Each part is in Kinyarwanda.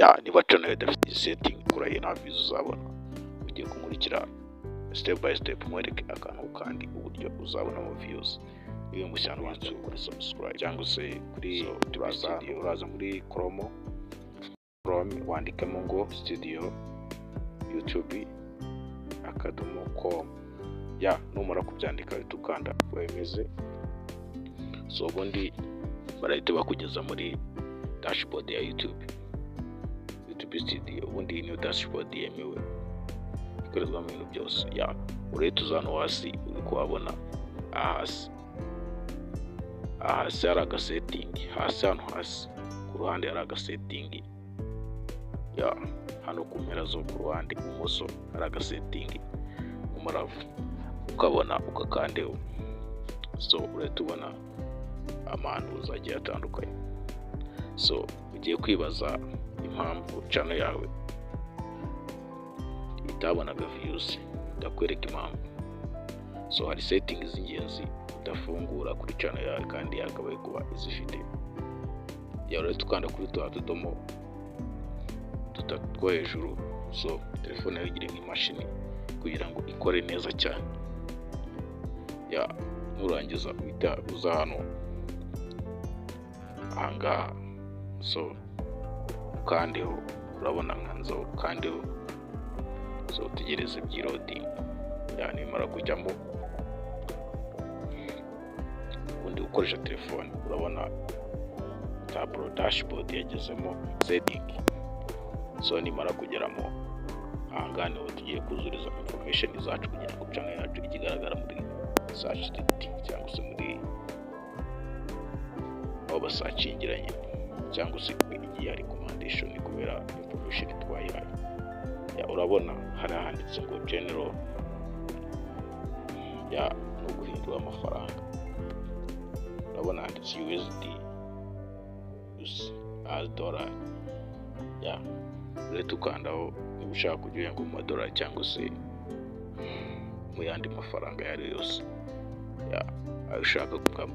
niba channel idafite setting kuri nta views uzabona. Ugiye kumurikira step by step mwereke akantu kandi uburyo uzabona mu views. Iyo mushyano wanzu kuri subscribe cyangwa se kuri uraza muri Chrome wandikamo ngo studio youtube.com. numara kubyandika tukanda wemeze. So ubundi barahita bakugeza muri dashboard ya YouTube studio. Ubundi ni dashboard yemewe ikorezwamo ibintu byose. Urahita uzana hasi uri kuhabona hasi hari agasetting hasi ku ruhande hari agasetting. Hano ku mpera zo ku ruhande ibumoso hari agasetting umara ukabona ugakandeho. So urahita ubona amantu uzagiye atandukanye. So ugiye kwibaza impamvu channel yawe itabonaga views, ndakwereka impamvu. So hari settings z'ingenzi udafungura kuri channel yawe kandi yakabaye kuba izifite. Urahita ukanda kuri tudomo two hejuru. So telefone yawe igire nk'imashini kugira ngo ikore neza cyane. Nurangiza uhita uza hano ahangaha. So ukandeho, urabona nkanzo ukandeho. So utegereze byirodi. Nimara kujyamo ubundi ukoresha telefone urabona tableau dashboard yagezemo setting. So nimara kugeramo ahangaha niho tugiye kuzuriza information zacu kugira ngo channel yacu ikigaragara muri search cyangwa se muri basakingiranye cyangwa se igihe recommendation kubera information twayihaye. Urabona hari ahanditse ngo general no guhindura amafaranga. Urabona handitse USD as dollar. Urahita ukandaho niba ushaka kujya ngo mu madolari cyangwa se mu yandi mafaranga yari yose ayo ushaka kugamo.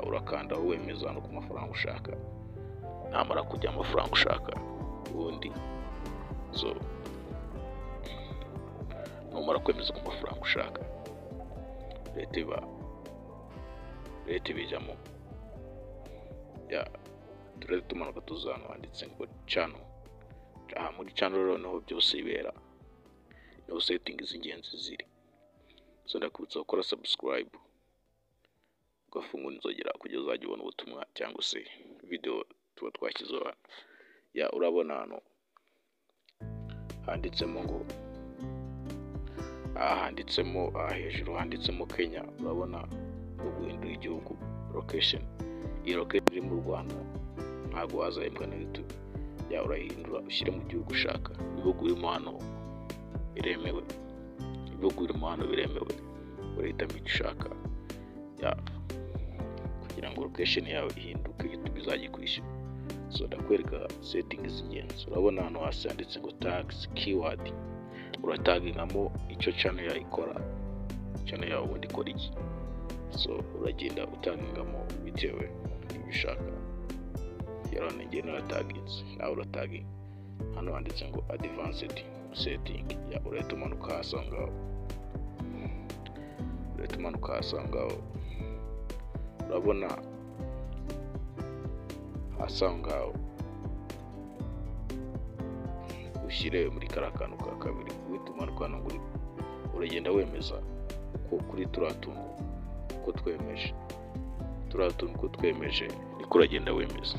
Urakandaho wemeza no ku mafaranga ushaka. Namara kujya amafaranga ushaka ubundi. So numara kwemeza ku mafaranga ushaka leta bijyamo. Turahita tumanuka tuzana wanditse ngo channel. Muri channel rero niho byose bibera, niho setting z'ingenzi ziri. So ndakubutsa gukora subscribe ugafungura inzogera kugira uzajye ubona ubutumwa cyangwa se video tuba twashyizeho. Urabona hano handitsemo ngo handitsemo hejuru handitsemo Kenya. Urabona guhindura igihugu location. Iyo location iri mu Rwanda ntabwo wazahembwa na YouTube. Urahindura ushyire mu gihugu ushaka. Ibihugu birimo hano biremewe. Urahitamo icyo ushaka kugira ngo location yawe ihinduke YouTube izajye kwishyura. So ndakwereka settings z'ingenzi. Urabona hano hasi handitse ngo tags keyword. Uratagingamo icyo channel yawe ikora. Channel yawe ubundi ikora iki. So uragenda utagingamo bitewe n'ibyo ushaka. Ngiye narataginze, nawe urataginga. Hano handitse ngo advanced setting. Urahita umanuka hasi ngaho. Urabona hasi ngaho ushyire muri karakantu ka kabiri. Uhita umanuka hano ngo uragenda wemeza kuri turatuntu ko twemeje. Niko uragenda wemeza.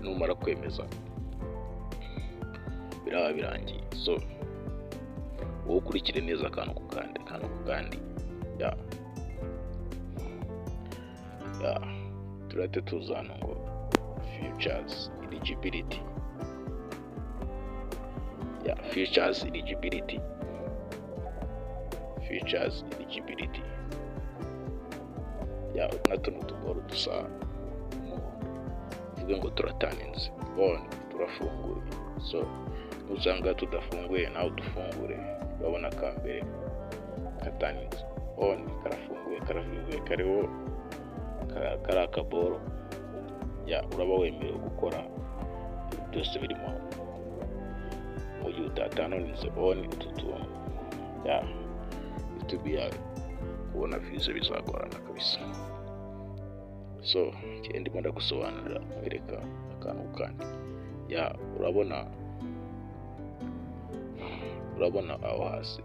Numara kwemeza biraba birangiye. So wowe ukurikire neza akantu ku kandi. Turahita tuzana ngo features eligibility. Features eligibility. Natuno tuboro dusa tuvuge ngo turataninze turafunguye. So usanga tudafunguye nawe dufungure. Urabona kambere kataninze karafunguye kariho karakaboro uraba wemerewe gukora byose birimo mu gihe utatanoninze on utu tuntu YouTube yawe kubona views bizagorana kabisa. So ndimo ndagusobanurira mwereka akantu kandi urabona aho hasi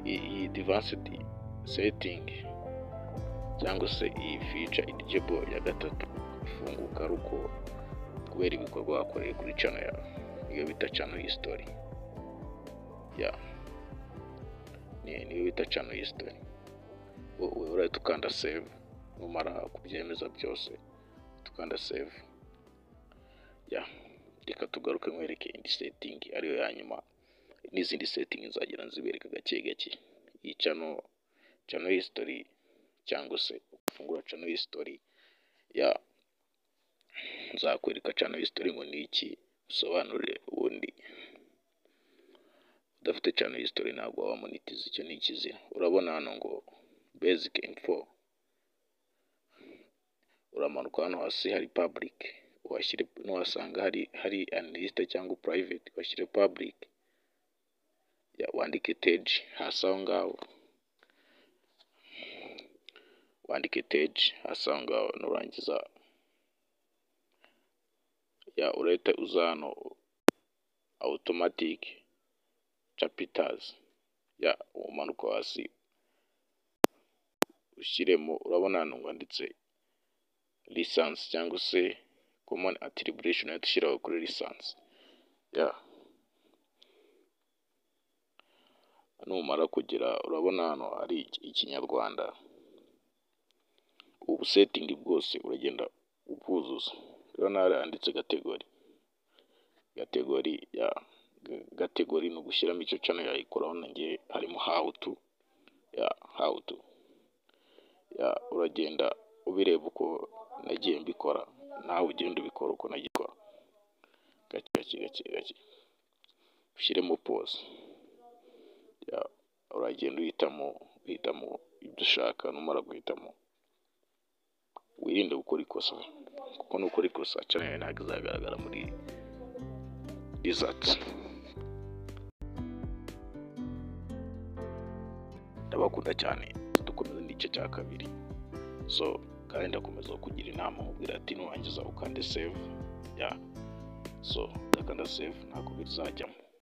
iyi advanced setting cyangwa se iyi feature eligible ya gatatu ifunguka ruko kubera ibikorwa wakoreye kuri channel yawe, iyo bita channel history. Niyo bita channel history. Urahita ukanda save, numara kubyemeza byose tukanda save. Reka tugaruke mwereke indi setting ariyo ya nyuma, n'izindi setting nzagira nzibereka gake gake. Iyi channel history cyangwa se ufungura channel history nzakwereka channel history ngo ni iki, usobanurire ubundi. Udafite channel history ntabwo wa monetize, icyo ni ikizira. Urabona hano ngo basic info, uramanuka hano hasi hari public, washyire nuwasanga hari unlisted cyangwa private washyire public, wandike page hasi aho ngaho, wandike page hasi aho ngaho, nurangiza urahita uza hano automatic chapters, umanuka hasi ushyiremo, urabona hano wanditse license cyangwa se common attribution, yadushyiraho kuri license. Numara kugira, urabona hano hari ikinyarwanda, ubu setting bwose uragenda ubwuzuza. Urabona handitse category no gushyiramo icyo channel yayikoraho. Nanjye harimo how to, uragenda ubireba uko nagiye mbikora, nawe ugenda ubikora uko nagikora gake. Ushyiremo pause, uragenda uhitamo ibyo ushaka. Numara guhitamo, wirinde gukora ikosa, kuko nukora ikosa channel yawe ntabwo izagaragara muri results. Ndabakunda cyane, dukomeza n'igice cya kabiri. So kandi ndakomeza kugira inama mubwira ati nurangiza ukande save. So ndakanda save ntabwo bizajyamo.